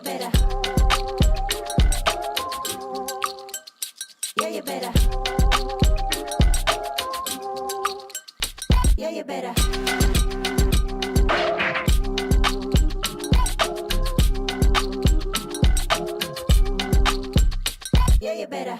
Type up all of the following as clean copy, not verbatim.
better. Yeah, you better. Yeah, you better. Yeah, you better.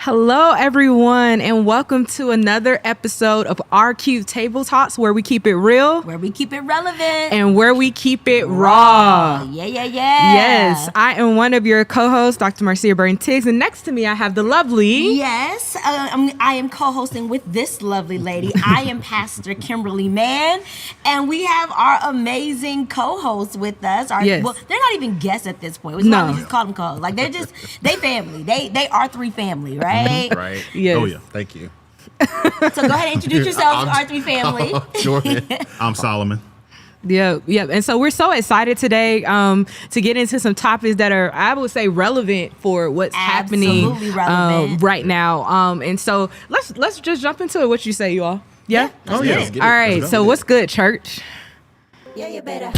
Hello, everyone, and welcome to another episode of Our Cute Table Talks, where we keep it real, where we keep it relevant, and where we keep it raw. Yeah. Yes, I am one of your co-hosts, Dr. Marcia Burton-Tiggs, and next to me I have the lovely... Yes, I am co-hosting with this lovely lady. I am Pastor Kimberly Mann, and we have our amazing co-hosts with us. Yes. Well, they're not even guests at this point. We just call them co-hosts. Like, they family. They are three family, right? Right. Yes. Oh, yeah. Thank you. So go ahead and introduce yourself to R3 family. Jordan. I'm Solomon. Yeah. And so we're so excited today to get into some topics that are, I would say, relevant for what's happening right now. And so let's just jump into it. What you say, you all? Yeah? Oh, yeah. All right. So what's good, church? Yeah, you better.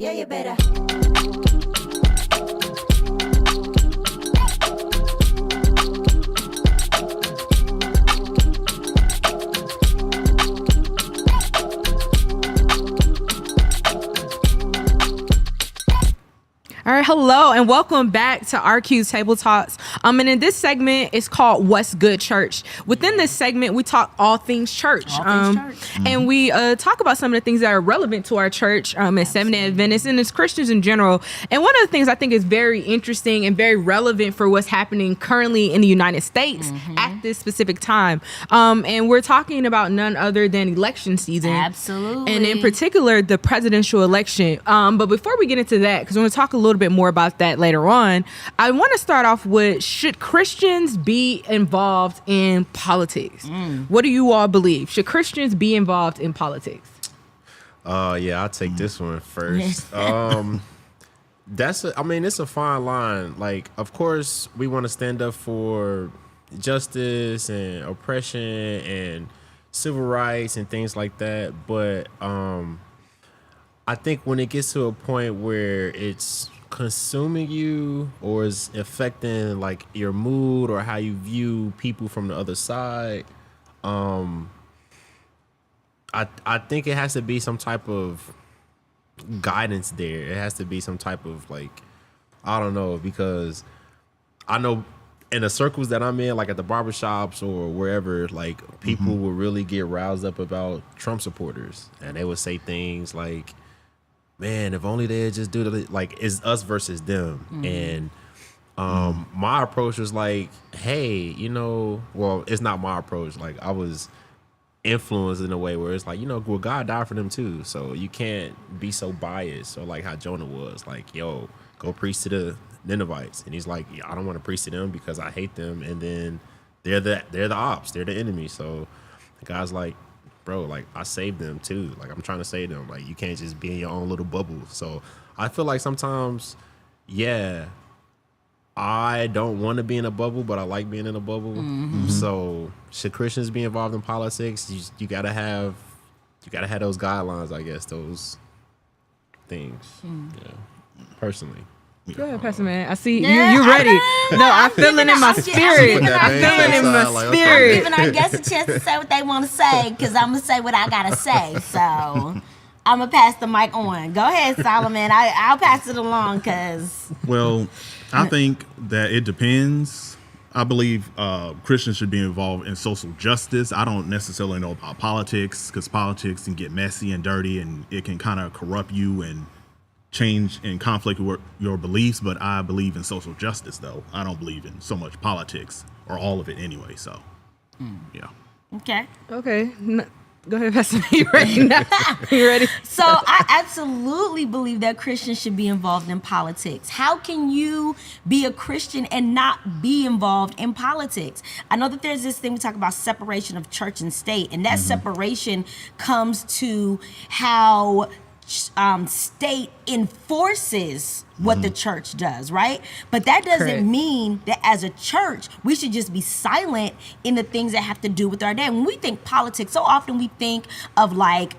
Yeah, you better. All right, hello, and welcome back to RQ Table Talks. And in this segment, it's called What's Good Church. Within this segment, we talk all things church. And we talk about some of the things that are relevant to our church as Seventh-day Adventists and as Christians in general. And one of the things I think is very interesting and very relevant for what's happening currently in the United States at this specific time. And we're talking about none other than election season. Absolutely. And in particular, the presidential election. But before we get into that, because we're going to talk a little bit more about that later on, I want to start off with, should Christians be involved in politics? What do you all believe? Should Christians be involved in politics? Yeah, I'll take this one first. It's a fine line. Like, of course, we want to stand up for justice and oppression and civil rights and things like that. But I think when it gets to a point where it's consuming you or is affecting like your mood or how you view people from the other side, I think it has to be some type of guidance there. It has to be some type of like, I don't know, because I know in the circles that I'm in, like at the barbershops or wherever, like people will really get roused up about Trump supporters, and they would say things like, man, if only they'd just do the, like, it's us versus them. And my approach was like, hey, well, it's not my approach. Like, I was influenced in a way where it's like, well, God died for them too. So you can't be so biased. So like how Jonah was like, yo, go preach to the Ninevites. And he's like, yeah, I don't want to preach to them because I hate them. And then they're the ops. They're the enemy. So the guy's like, bro, like, I saved them too. Like, I'm trying to save them. Like, you can't just be in your own little bubble. So I feel like sometimes, yeah, I don't want to be in a bubble, but I like being in a bubble. So should Christians be involved in politics? You gotta have those guidelines, I guess, those things. Yeah, personally. Go ahead, Pastor Man. I see you ready. I'm feeling in my spirit. I'm feeling in my spirit. I'm giving our guests a chance to say what they want to say, because I'm going to say what I got to say. So I'm going to pass the mic on. Go ahead, Solomon. I'll pass it along, because... Well, I think that it depends. I believe Christians should be involved in social justice. I don't necessarily know about politics, because politics can get messy and dirty, and it can kind of corrupt you and change and conflict with your beliefs. But I believe in social justice, though. I don't believe in so much politics, or all of it anyway. So, yeah. Okay. Go ahead, Pastor. You ready now? You ready? So I absolutely believe that Christians should be involved in politics. How can you be a Christian and not be involved in politics? I know that there's this thing we talk about, separation of church and state, and that separation comes to how state enforces what the church does, right? But that doesn't Correct. mean that as a church, we should just be silent in the things that have to do with our day. When we think politics, so often we think of like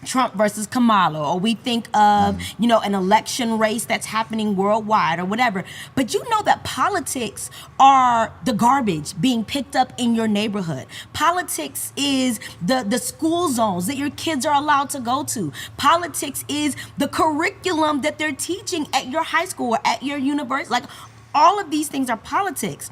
Trump versus Kamala, or we think of, an election race that's happening worldwide or whatever. But you know that politics are the garbage being picked up in your neighborhood. Politics is the school zones that your kids are allowed to go to. Politics is the curriculum that they're teaching at your high school or at your university. Like, all of these things are politics.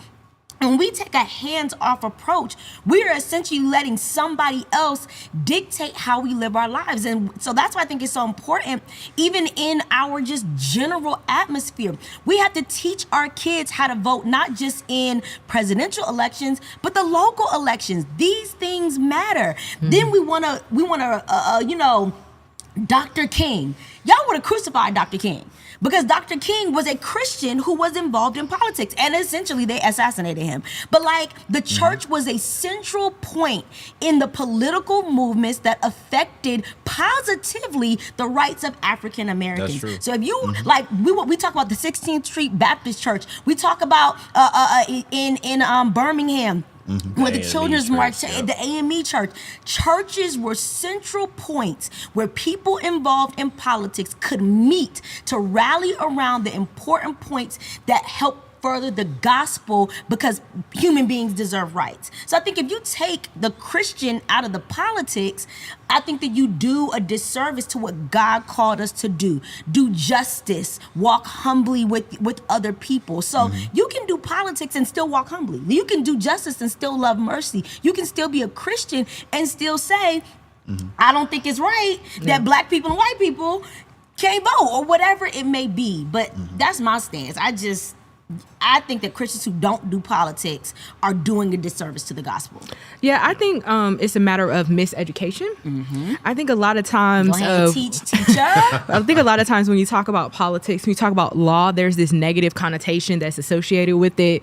When we take a hands-off approach, we are essentially letting somebody else dictate how we live our lives. And so that's why I think it's so important, even in our just general atmosphere. We have to teach our kids how to vote, not just in presidential elections, but the local elections. These things matter. Then we want to, Dr. King. Y'all want to crucify Dr. King. Because Dr. King was a Christian who was involved in politics, and essentially they assassinated him. But the church was a central point in the political movements that affected positively the rights of African Americans. That's true. So if you we talk about the 16th Street Baptist Church, we talk about in Birmingham. Where the AME Children's March, Church, yeah. the AME Church. Churches were central points where people involved in politics could meet to rally around the important points that help further the gospel, because human beings deserve rights. So I think if you take the Christian out of the politics, I think that you do a disservice to what God called us to do. Do justice, walk humbly with other people. So you can do politics and still walk humbly. You can do justice and still love mercy. You can still be a Christian and still say, I don't think it's right that black people and white people can't vote, or whatever it may be. But that's my stance. I think that Christians who don't do politics are doing a disservice to the gospel. Yeah, I think it's a matter of miseducation. I think a lot of times, Go ahead, teacher. I think a lot of times when you talk about politics, when you talk about law, there's this negative connotation that's associated with it.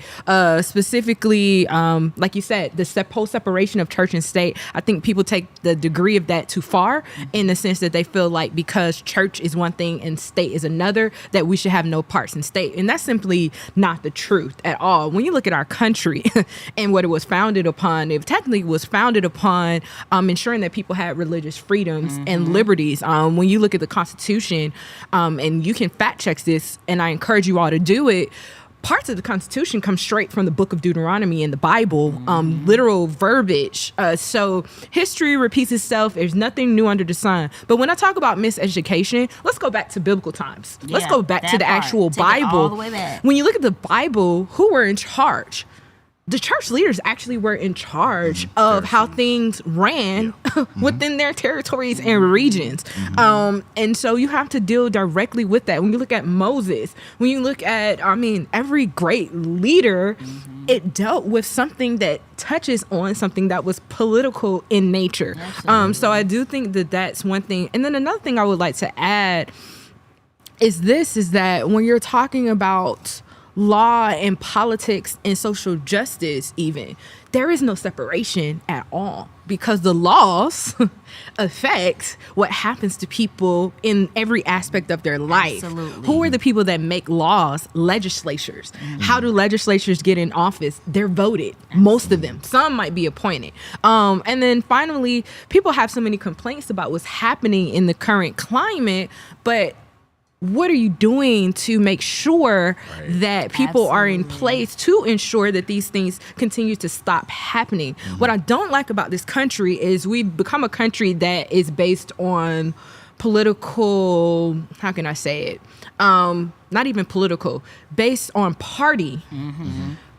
Specifically, like you said, the whole separation of church and state. I think people take the degree of that too far, in the sense that they feel like because church is one thing and state is another, that we should have no parts in state. And that's simply not the truth at all. When you look at our country and what it was founded upon, it technically was founded upon ensuring that people had religious freedoms and liberties. When you look at the Constitution, and you can fact check this, and I encourage you all to do it, parts of the Constitution come straight from the book of Deuteronomy in the Bible, literal verbiage. So history repeats itself. There's nothing new under the sun. But when I talk about miseducation, let's go back to biblical times. Let's go back to the actual Bible. All the way back. When you look at the Bible, who were in charge? The church leaders actually were in charge of how things ran within their territories and regions. And so you have to deal directly with that. When you look at Moses, when you look at, every great leader, it dealt with something that touches on something that was political in nature. So I do think that that's one thing. And then another thing I would like to add is that when you're talking about law and politics and social justice, even, there is no separation at all, because the laws affect what happens to people in every aspect of their life. Absolutely. Who are the people that make laws? Legislatures. How do legislatures get in office? They're voted. Most of them. Some might be appointed. And then finally, people have so many complaints about what's happening in the current climate, but what are you doing to make sure that people are in place to ensure that these things continue to stop happening? What I don't like about this country is we've become a country that is based on political, how can I say it? Not even political, based on party.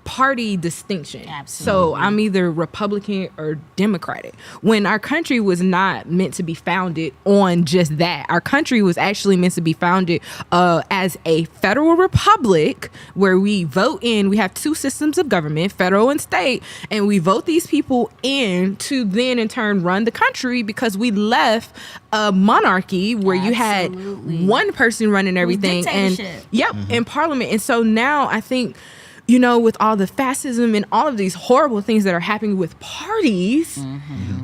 Party distinction. Absolutely. So I'm either Republican or Democratic, when our country was not meant to be founded on just that. Our country was actually meant to be founded as a federal republic, where we vote in. We have two systems of government, federal and state, and we vote these people in to then in turn run the country, because we left a monarchy where you had one person running everything, and in parliament. And so now I think, with all the fascism and all of these horrible things that are happening with parties,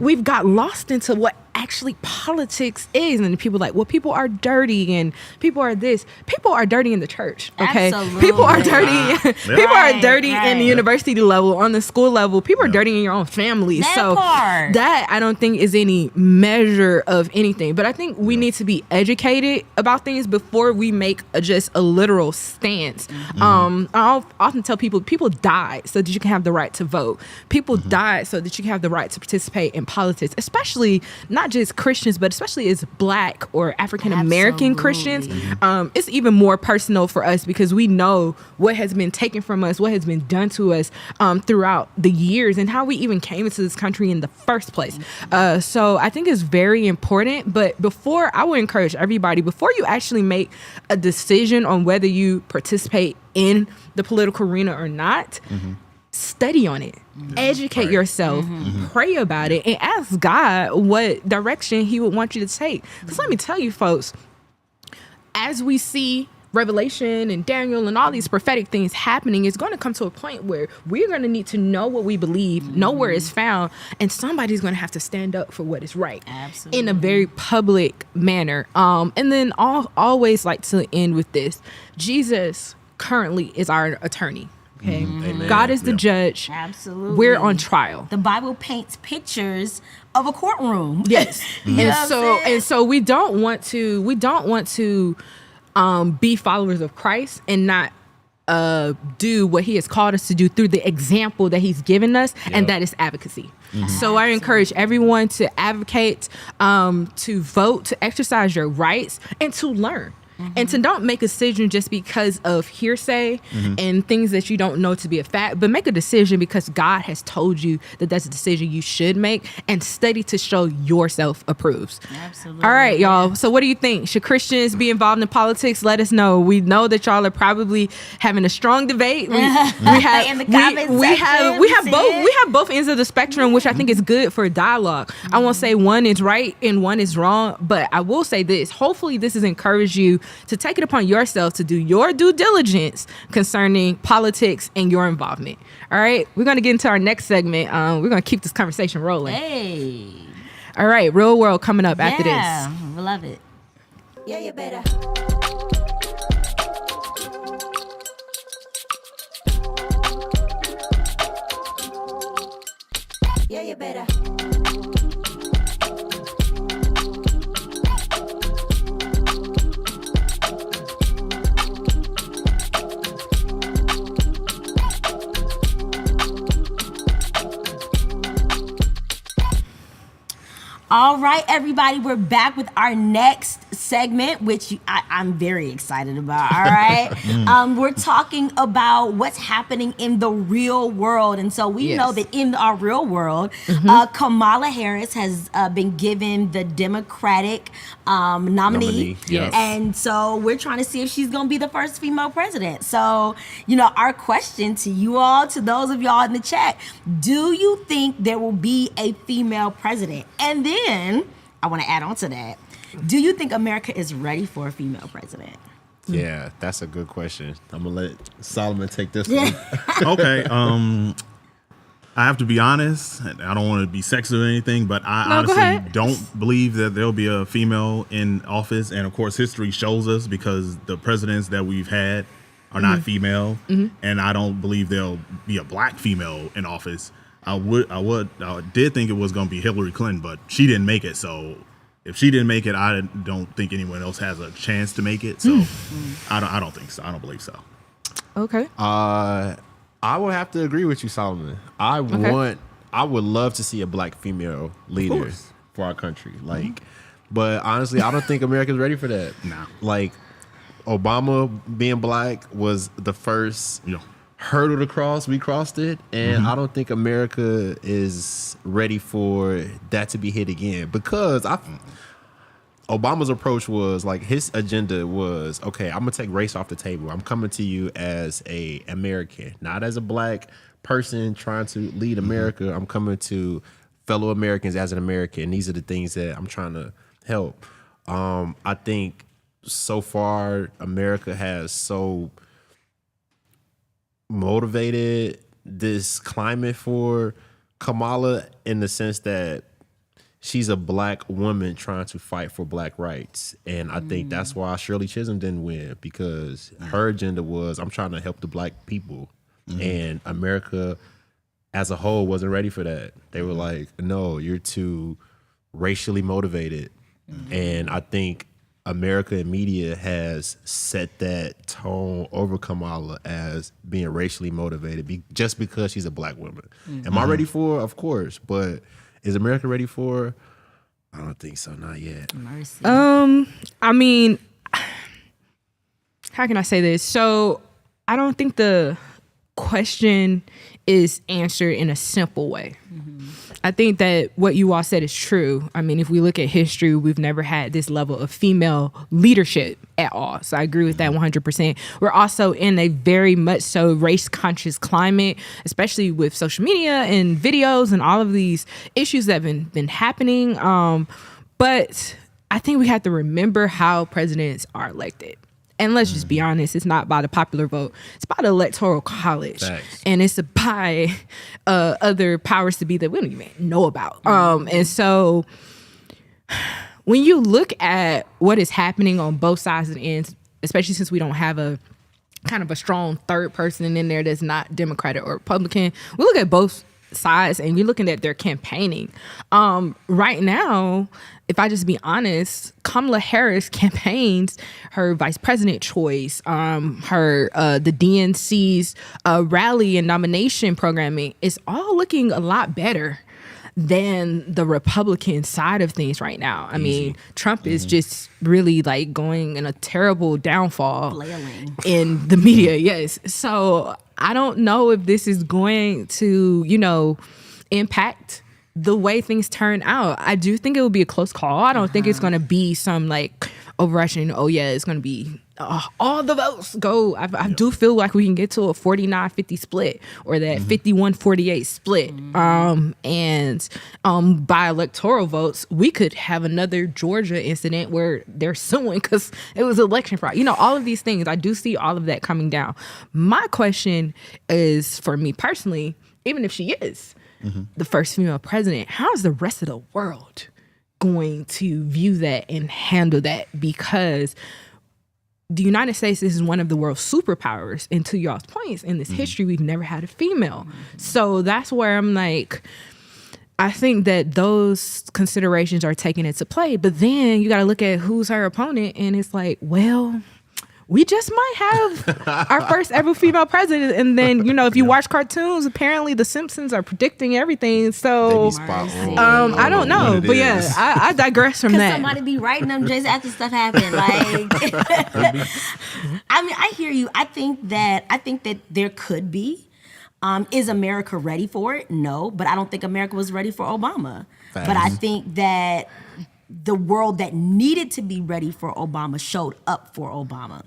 we've got lost into what actually politics is. And people are like, well, people are dirty and people are this. People are dirty in the church. Okay. Absolutely. People are dirty. People are dirty in the Right. university level, on the school level. People are dirty in your own family. That So part. that I don't think is any measure of anything. But I think we need to be educated about things before we make just a literal stance. I'll often tell people died so that you can have the right to vote. People died so that you can have the right to participate in politics, especially not just Christians, but especially as Black or African American Christians. It's even more personal for us because we know what has been taken from us, what has been done to us throughout the years, and how we even came into this country in the first place. So I think it's very important. But before, I would encourage everybody, before you actually make a decision on whether you participate in the political arena or not, study on it, educate yourself, pray about it, and ask God what direction he would want you to take. Because let me tell you, folks, as we see Revelation and Daniel and all these prophetic things happening, it's going to come to a point where we're going to need to know what we believe, know where it's found, and somebody's going to have to stand up for what is right. Absolutely. In a very public manner. And then always like to end with this. Jesus currently is our attorney. Okay. Amen. God is the judge. Absolutely. We're on trial. The Bible paints pictures of a courtroom. Yes. You know what I'm saying? and so we don't want to be followers of Christ and not do what he has called us to do through the example that he's given us, and that is advocacy. So I encourage everyone to advocate, to vote, to exercise your rights, and to learn. And to don't make a decision just because of hearsay and things that you don't know to be a fact, but make a decision because God has told you that that's a decision you should make, and study to show yourself approves. Absolutely. All right, y'all. So what do you think? Should Christians be involved in politics? Let us know. We know that y'all are probably having a strong debate. We have In the comment section, we have see both it? we have both ends of the spectrum, which I think is good for dialogue. I won't say one is right and one is wrong, but I will say this. Hopefully this has encouraged you to take it upon yourself to do your due diligence concerning politics and your involvement. All right, we're going to get into our next segment. We're going to keep this conversation rolling. Hey. All right, Real World coming up after this. Yeah, we love it. Yeah, you better. Yeah, you better. All right, everybody, we're back with our next segment, which I'm very excited about. All right. We're talking about what's happening in the real world. And so we know that in our real world, Kamala Harris has been given the Democratic nominee. Yes. And so we're trying to see if she's going to be the first female president. So, you know, our question to you all, to those of y'all in the chat, do you think there will be a female president? And then I want to add on to that. Do you think America is ready for a female president? Yeah, that's a good question. I'm gonna let Solomon take this one. Okay. I have to be honest. I don't want to be sexist or anything, but I No, go honestly ahead. don't believe that there'll be a female in office. And of course, history shows us, because the presidents that we've had are not female, and I don't believe there'll be a black female in office. I did think it was going to be Hillary Clinton, but she didn't make it. So if she didn't make it, I don't think anyone else has a chance to make it. So I don't think so. I don't believe so. Okay. I would have to agree with you, Solomon. I would love to see a black female leader course. for our country. Like, but honestly, I don't think America's ready for that. Nah. Like, Obama being black was the first hurdle to cross. We crossed it, and I don't think America is ready for that to be hit again, because Obama's approach was like, his agenda was, okay, I'm gonna take race off the table. I'm coming to you as a American, not as a black person trying to lead America. I'm coming to fellow Americans as an American. These are the things that I'm trying to help. I think so far America has so motivated this climate for Kamala, in the sense that she's a black woman trying to fight for black rights. And I think that's why Shirley Chisholm didn't win, because her agenda was, I'm trying to help the black people. And America as a whole wasn't ready for that. They were like, no, you're too racially motivated. And I think America and media has set that tone over Kamala as being racially motivated just because she's a black woman. Am I ready for her? Of course. But is America ready for her? I don't think so. Not yet. Mercy. I mean, how can I say this? So I don't think the question is answered in a simple way. I think that what you all said is true. I mean, if we look at history, we've never had this level of female leadership at all. So I agree with that 100%. We're also in a very much so race conscious climate, especially with social media and videos and all of these issues that have been happening. But I think we have to remember how presidents are elected. And let's just be honest, it's not by the popular vote. It's by the electoral college. Thanks. And it's by other powers to be that we don't even know about. And so when you look at what is happening on both sides of the ends, especially since we don't have a kind of a strong third person in there that's not Democratic or Republican, we look at both sides and you're looking at their campaigning. Right now, if I just be honest, Kamala Harris campaigns her vice president choice, her the DNC's rally and nomination programming is all looking a lot better than the Republican side of things right now. I mean, Trump is just really like going in a terrible downfall Flailing. in the media. Yes. So I don't know if this is going to, impact the way things turn out. I do think it will be a close call. I don't think it's going to be some like overrushing. Oh yeah, it's going to be all the votes go. I do feel like we can get to a 49-50 split or that 51-48 split. And by electoral votes, we could have another Georgia incident where they're suing because it was election fraud. All of these things. I do see all of that coming down. My question is, for me personally, even if she is the first female president, how is the rest of the world going to view that and handle that? Because the United States is one of the world's superpowers, and to y'all's points, in this history, we've never had a female. So that's where I'm like, I think that those considerations are taken into play, but then you got to look at who's her opponent, and it's like, well, we just might have our first ever female president. And then, if you watch cartoons, apparently the Simpsons are predicting everything. So They be spot on. I don't know. What it But yeah, is. I digress from Because that. somebody be writing them just after stuff happened. Like, I mean, I hear you. I think that there could be. Is America ready for it? No, but I don't think America was ready for Obama. Facts. But I think that the world that needed to be ready for Obama showed up for Obama.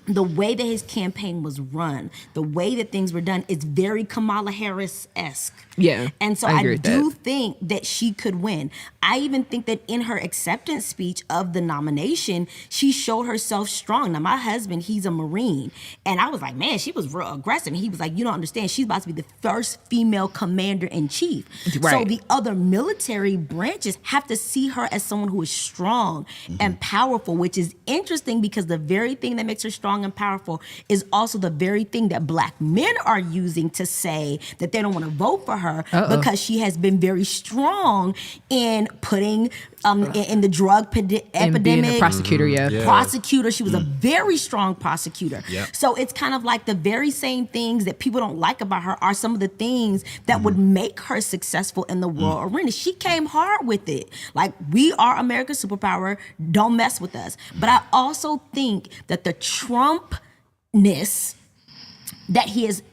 The way that his campaign was run, the way that things were done, it's very Kamala Harris-esque. Yeah, And so I I agree with do that. think that she could win. I even think that in her acceptance speech of the nomination, she showed herself strong. Now, my husband, he's a Marine. And I was like, man, she was real aggressive. And he was like, you don't understand. She's about to be the first female commander-in-chief. So Right. the other military branches have to see her as someone who is strong and powerful, which is interesting because the very thing that makes her strong and powerful is also the very thing that black men are using to say that they don't want to vote for her because she has been very strong in putting in the drug And epidemic. being a prosecutor, yeah. Yeah. Prosecutor. She was a very strong prosecutor. Yep. So it's kind of like the very same things that people don't like about her are some of the things that would make her successful in the world arena. She came hard with it. Like, we are America's superpower. Don't mess with us. But I also think that the Trumpness that he has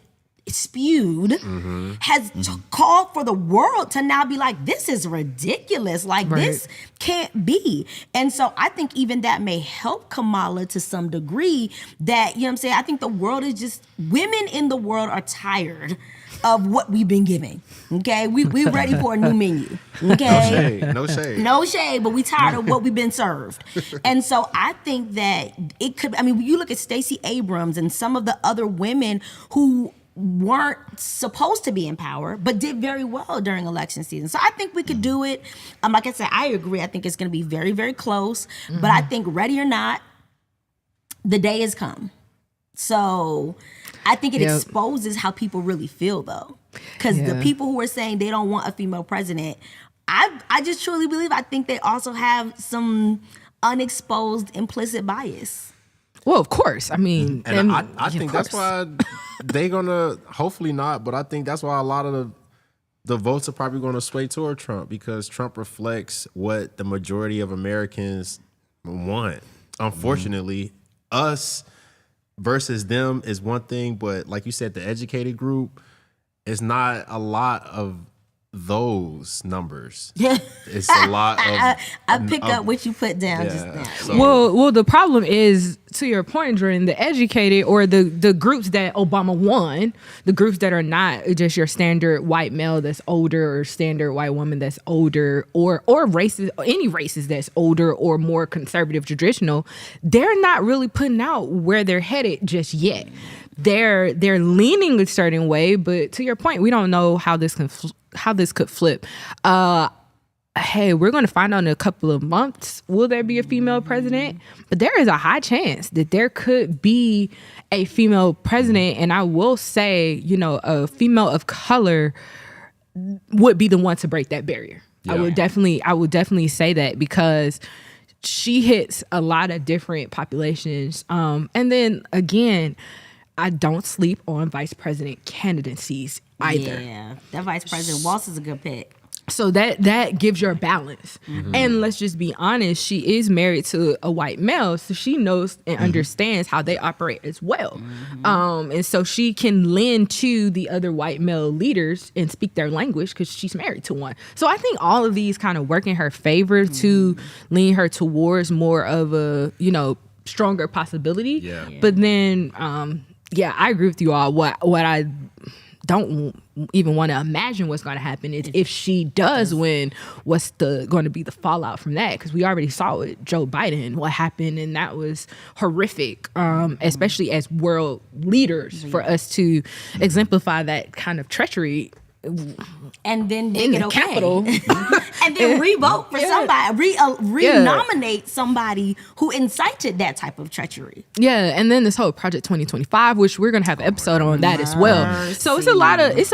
spewed has called for the world to now be like, this is ridiculous. Like, this can't be. And so I think even that may help Kamala to some degree, that, you know what I'm saying? I think the world is just, women in the world are tired of what we've been giving. Okay? We're ready for a new menu. Okay? No shade. No shade, but we tired of what we've been served. And so I think that it could, I mean, when you look at Stacey Abrams and some of the other women who weren't supposed to be in power, but did very well during election season. So I think we could do it. Like I said, I agree. I think it's going to be very, very close. But I think ready or not, the day has come. So I think it exposes how people really feel, though. Because the people who are saying they don't want a female president, I just truly believe, I think they also have some unexposed implicit bias. Well, of course. I mean, and I think that's why they're gonna, hopefully not, but I think that's why a lot of the votes are probably gonna sway toward Trump, because Trump reflects what the majority of Americans want. Unfortunately, us versus them is one thing, but like you said, the educated group is not a lot of those numbers. Yeah, it's a lot of. I pick up what you put down just now. So, well, the problem is, to your point, Jordan, the educated, or the groups that Obama won, the groups that are not just your standard white male that's older, or standard white woman that's older, or races, any races that's older or more conservative, traditional, they're not really putting out where they're headed just yet. They're leaning a certain way, but to your point, we don't know how this could flip. Hey, we're going to find out in a couple of months. Will there be a female president? But there is a high chance that there could be a female president, and I will say, a female of color would be the one to break that barrier. Yeah. I would definitely say that, because she hits a lot of different populations. And then again, I don't sleep on vice president candidacies either. Yeah, that vice president Walz is a good pick. So that gives your balance. And let's just be honest, she is married to a white male, so she knows and understands how they operate as well. And so she can lend to the other white male leaders and speak their language because she's married to one. So I think all of these kind of work in her favor to lean her towards more of a, stronger possibility. Yeah. But then, I agree with you all. What I don't even want to imagine what's going to happen is if she does win, what's going to be the fallout from that? Because we already saw with Joe Biden what happened, and that was horrific, especially as world leaders, for us to exemplify that kind of treachery. And then in the Capitol. And then revote for somebody, re-nominate somebody who incited that type of treachery. Yeah, and then this whole Project 2025, which we're gonna have an episode on that as well. So it's a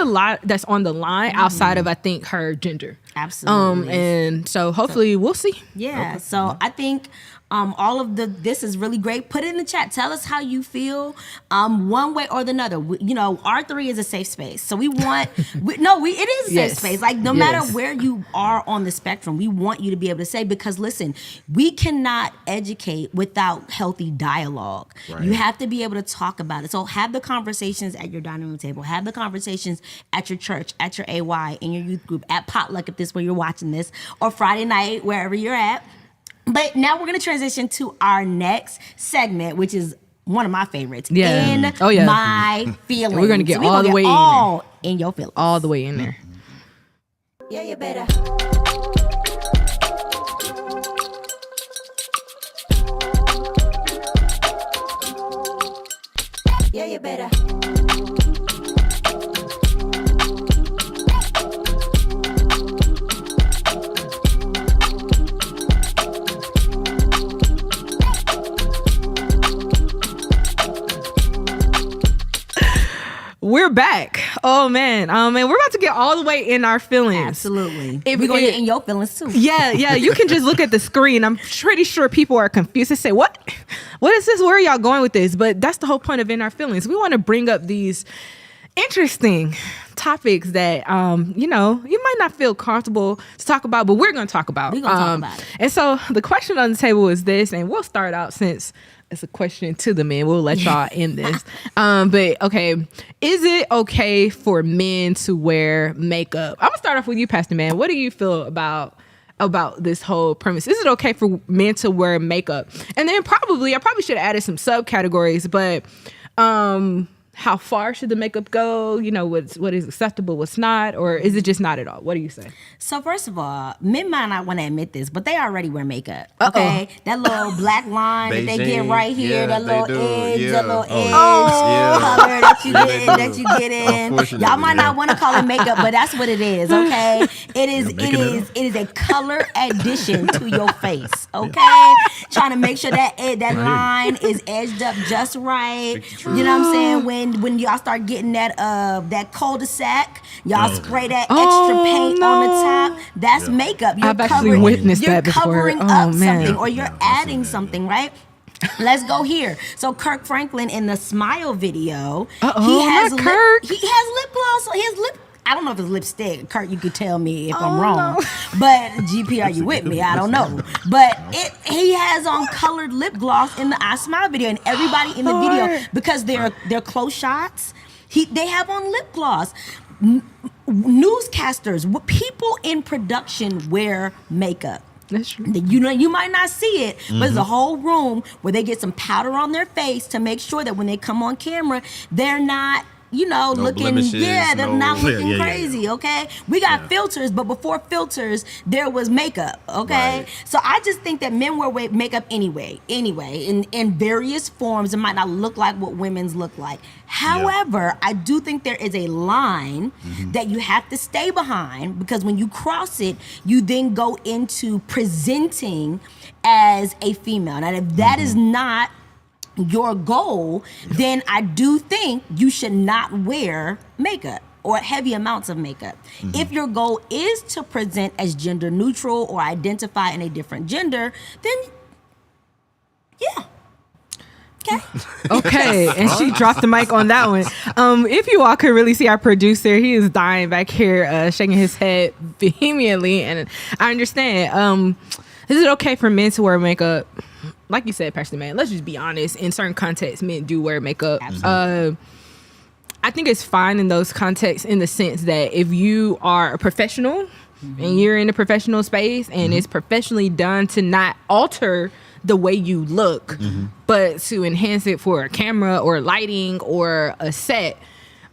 lot that's on the line outside of, I think, her gender. Absolutely. And so hopefully we'll see. Yeah. Okay. So I think all of this is really great. Put it in the chat. Tell us how you feel, one way or the other. R3 is a safe space. So we want, it is a safe space. Like no matter where you are on the spectrum, we want you to be able to say, because listen, we cannot educate without healthy dialogue. Right. You have to be able to talk about it. So have the conversations at your dining room table. Have the conversations at your church, at your AY, in your youth group, at potluck, if this is where you're watching this, or Friday night, wherever you're at. But now we're going to transition to our next segment, which is one of my favorites. In my feelings. We're going to get all the way in there. In your feelings. All the way in there. Yeah, you better. Yeah, you better. We're back. Oh man. And we're about to get all the way in our feelings. Absolutely. We're going to get in your feelings too. Yeah. You can just look at the screen. I'm pretty sure people are confused and say, what is this? Where are y'all going with this? But that's the whole point of In Our Feelings. We want to bring up these interesting topics that, you might not feel comfortable to talk about, but we're going to talk about. We're going to talk about it. And so the question on the table is this, and we'll start out since it's a question to the men. We'll let y'all end this. But okay, is it okay for men to wear makeup? I'm gonna start off with you, Pastor Man. What do you feel about this whole premise? Is it okay for men to wear makeup? And then I probably should have added some subcategories, but how far should the makeup go? You know, what is acceptable, what's not, or is it just not at all? What do you say? So first of all, men might not want to admit this, but they already wear makeup. Okay, that little black line that they get right here, Yeah, that little they do. edge, Yeah. that little edge Yeah. color that you Yeah, get, they that do. you get in. Unfortunately, Y'all might yeah. not want to call it makeup, but that's what it is. Okay, it is. You're making it up. It is a color addition to your face. Okay, trying to make sure that line is edged up just right. You know what I'm saying? When y'all start getting that cul-de-sac, y'all spray that extra paint on the top. That's makeup. You're I've actually witnessed you're that before. covering Oh, up man. something, or you're Yeah, I've adding seen that, something, right? Let's go here. So Kirk Franklin in the Smile video, not Kirk. He has lip gloss. His lip. I don't know if it's lipstick. Kurt, you could tell me if I'm wrong. But GP, are you with me? I don't know. But he has on colored lip gloss in the I Smile video, and everybody in the video, because they're close shots, they have on lip gloss. Newscasters, people in production wear makeup. That's true. You know, you might not see it, but there's a whole room where they get some powder on their face to make sure that when they come on camera, they're not, looking, blemishes, they're not looking Yeah. crazy, okay? We got filters, but before filters, there was makeup, okay? Right. So I just think that men wear makeup anyway, in various forms. It might not look like what women's look like. However, I do think there is a line that you have to stay behind, because when you cross it, you then go into presenting as a female. Now, if that is not your goal, then I do think you should not wear makeup or heavy amounts of makeup. If your goal is to present as gender neutral or identify in a different gender, then yeah. Okay, and she dropped the mic on that one. If you all could really see our producer, he is dying back here, shaking his head vehemently, and I understand. Is it okay for men to wear makeup? Like you said, Pastor Man, let's just be honest. In certain contexts, men do wear makeup. I think it's fine in those contexts, in the sense that if you are a professional and you're in a professional space and it's professionally done to not alter the way you look, but to enhance it for a camera or lighting or a set,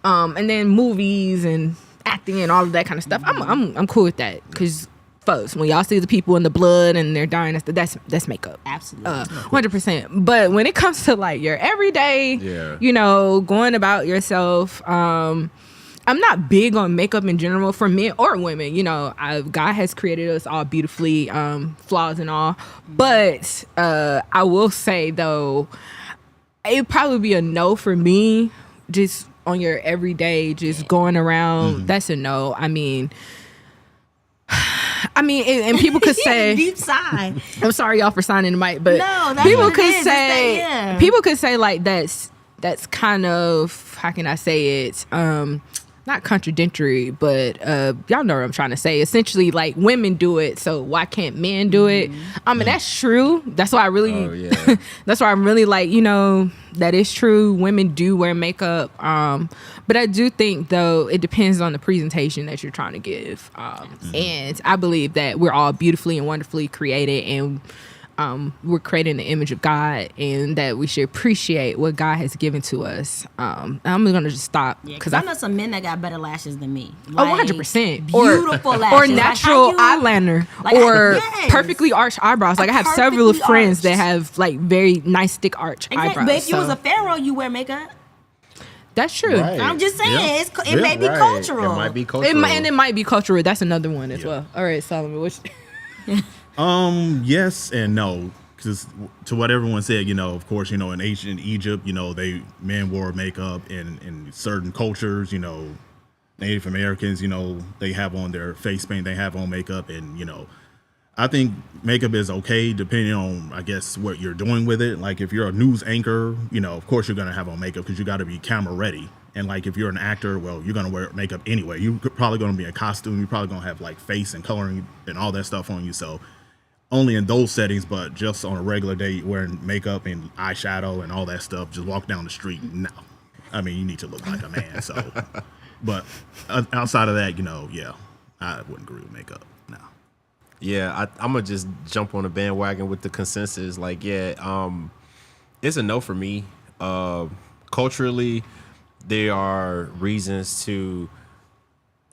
and then movies and acting and all of that kind of stuff, I'm cool with that, because folks, when y'all see the people in the blood and they're dying, that's makeup. Absolutely. 100%. But when it comes to like your everyday, going about yourself, I'm not big on makeup in general for men or women. God has created us all beautifully, flaws and all. But I will say though, it'd probably be a no for me. Just on your everyday, just going around, that's a no. I mean, and people could say, deep sigh. I'm sorry y'all for signing the mic, but No, that's people what it could is. It's say, that, yeah. people could say like that's kind of, how can I say it? Not contradictory, but y'all know what I'm trying to say. Essentially, like, women do it, so why can't men do it? I mean, that's true. That's why I really, that's why I'm really like, that is true. Women do wear makeup. But I do think, though, it depends on the presentation that you're trying to give. And I believe that we're all beautifully and wonderfully created, and we're creating the image of God, and that we should appreciate what God has given to us. I'm gonna just stop, Because I know some men that got better lashes than me. 100%. Beautiful or lashes. natural eyeliner, or yes. perfectly arched eyebrows. Like, I have several Perfectly friends arched. that have like very nice thick arch eyebrows. But if you so was a pharaoh, you wear makeup. that's true. Right. I'm just saying, Yeah. it may be Right. cultural. It might be It cultural. might be cultural. That's another one as well. All right, Solomon. Which Yes and no. Because to what everyone said, of course, in ancient Egypt, men wore makeup. In certain cultures, Native Americans, they have on their face paint, they have on makeup, and I think makeup is okay depending on, I guess, what you're doing with it. Like, if you're a news anchor, of course you're gonna have on makeup because you got to be camera ready. And like, if you're an actor, well, you're gonna wear makeup anyway. You're probably gonna be in a costume. You're probably gonna have like face and coloring and all that stuff on you. So only in those settings, but just on a regular day wearing makeup and eyeshadow and all that stuff, just walk down the street. No, I mean, you need to look like a man. So, but outside of that, I wouldn't agree with makeup. No. Yeah, I'm gonna just jump on the bandwagon with the consensus. Like, it's a no for me. Culturally, there are reasons to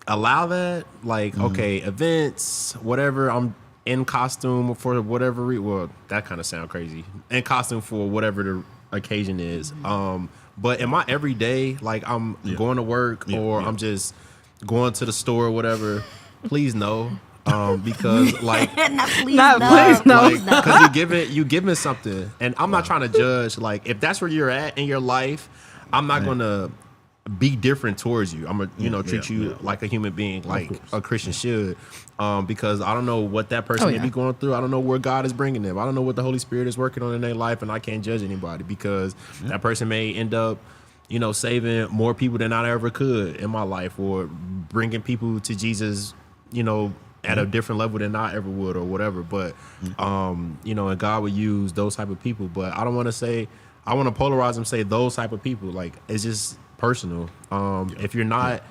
allow that. Like, okay, events, whatever. I'm in costume for whatever. Well, that kind of sound crazy. In costume for whatever the occasion is. But in my everyday, like I'm going to work or I'm just going to the store or whatever. Please no. Because like, please no. Because you giving something, and I'm not trying to judge. Like, if that's where you're at in your life, I'm not gonna be different towards you. I'm gonna treat you like a human being, like a Christian should. Because I don't know what that person may be going through. I don't know where God is bringing them. I don't know what the Holy Spirit is working on in their life, and I can't judge anybody because that person may end up, saving more people than I ever could in my life, or bringing people to Jesus, at a different level than I ever would or whatever. But, and God would use those type of people. But I don't want to say, I want to polarize them, say those type of people. Like, it's just personal. If you're not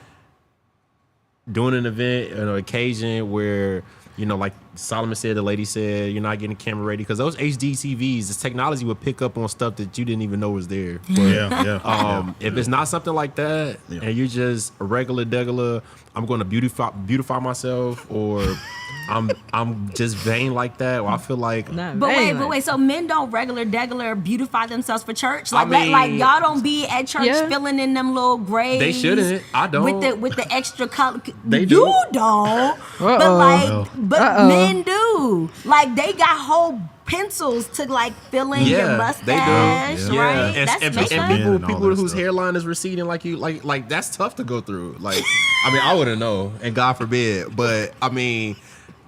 doing an event, an occasion where, like Solomon said, the lady said, you're not getting camera ready, because those HD TVs, this technology would pick up on stuff that you didn't even know was there. But, if it's not something like that, and you're just a regular, I'm going to beautify myself, or I'm just vain like that, or I feel like. But wait. So men don't regular beautify themselves for church? Like, like y'all don't be at church filling in them little graves. They shouldn't. I don't. With the extra color. They do. You don't. But men do. Like, they got whole pencils to like fill in your mustache, they do. right? And people whose hairline is receding like you, like that's tough to go through. Like, I mean, I wouldn't know, and God forbid, but I mean,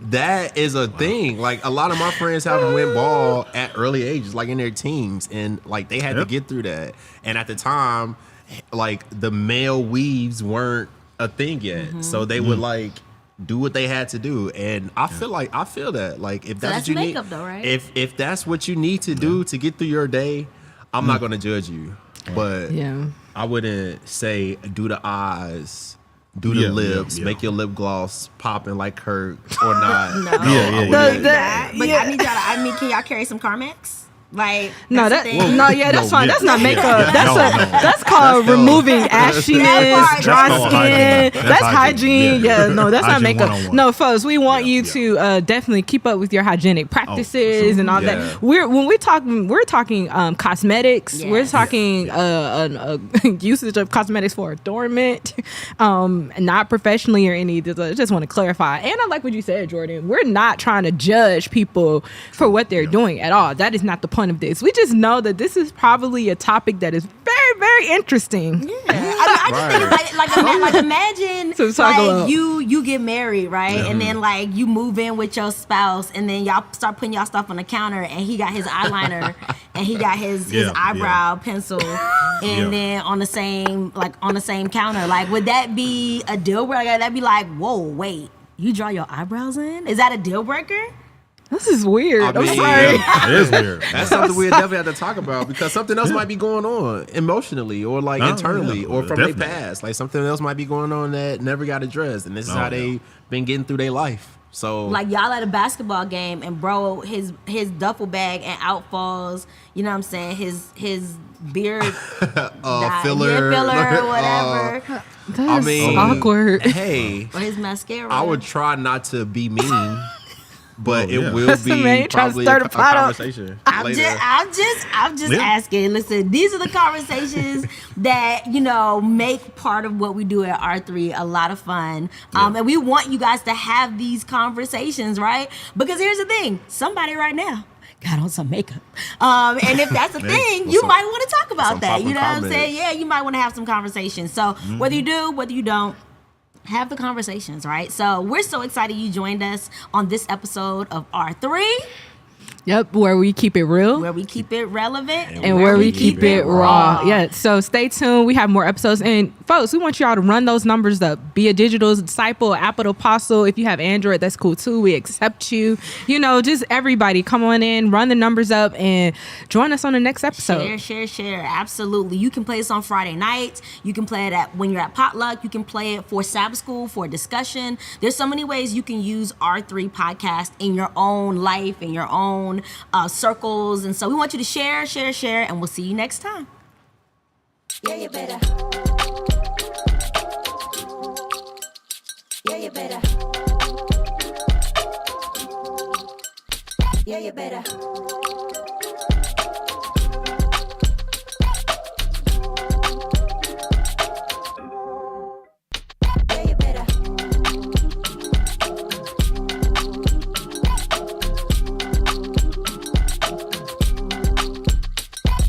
that is a thing. Like, a lot of my friends have went bald at early ages, like in their teens, and like they had to get through that. And at the time, like the male weaves weren't a thing yet, so they would like do what they had to do. And I feel that like, if that's what you makeup, need, though, right? if that's what you need to do to get through your day, I'm not going to judge you, but I wouldn't say do the eyes, do the lips, make your lip gloss popping like Kirk or not. But I need y'all can y'all carry some Carmex? Like, that's fine. That's not makeup. That's called removing ashiness, dry skin. That's hygiene. Yeah, no, that's not makeup. 101. No, folks, we want you to definitely keep up with your hygienic practices and all that. We're talking cosmetics. Yes. We're talking usage of cosmetics for adornment, not professionally or any. I just want to clarify. And I like what you said, Jordan. We're not trying to judge people for what they're doing at all. That is not the point of this. We just know that this is probably a topic that is very, very interesting. Yeah, I just think imagine like you get married, right? And then like you move in with your spouse, and then y'all start putting y'all stuff on the counter, and he got his eyeliner and he got his eyebrow pencil, and then on the same counter. Like, would that be a deal breaker? That'd be like, whoa, wait, you draw your eyebrows in? Is that a deal breaker? This is weird. I mean, I'm sorry. It is weird. That's something we definitely have to talk about, because something else might be going on emotionally or like internally or from their past. Like, something else might be going on that never got addressed, and this is how they've been getting through their life. So, like, y'all at a basketball game, and bro, his duffel bag, and out falls, you know what I'm saying, his beard filler or whatever. That's awkward. Hey, or his mascara. I would try not to be mean. But it will be probably a conversation. I'm just asking. Listen, these are the conversations that, make part of what we do at R3 a lot of fun. And we want you guys to have these conversations, right? Because here's the thing. Somebody right now got on some makeup. And if that's a thing, you might want to talk about that. You know what I'm saying? Yeah, you might want to have some conversations. So whether you do, whether you don't, have the conversations, right? So we're so excited you joined us on this episode of R3. Yep, where we keep it real, where we keep it relevant, and where we keep it raw. Yeah, so stay tuned. We have more episodes, and folks, we want y'all to run those numbers up. Be a digital disciple, Apple apostle. If you have Android, that's cool too. We accept you. Just everybody, come on in, run the numbers up, and join us on the next episode. Share. Absolutely. You can play this on Friday nights. You can play it when you're at potluck. You can play it for Sabbath school, for discussion. There's so many ways you can use R3 podcast in your own life, in your own circles, and so we want you to share, and we'll see you next time. Yeah, you better. Yeah, you better. Yeah, you better. Yeah, you better.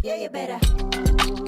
Yeah, you better.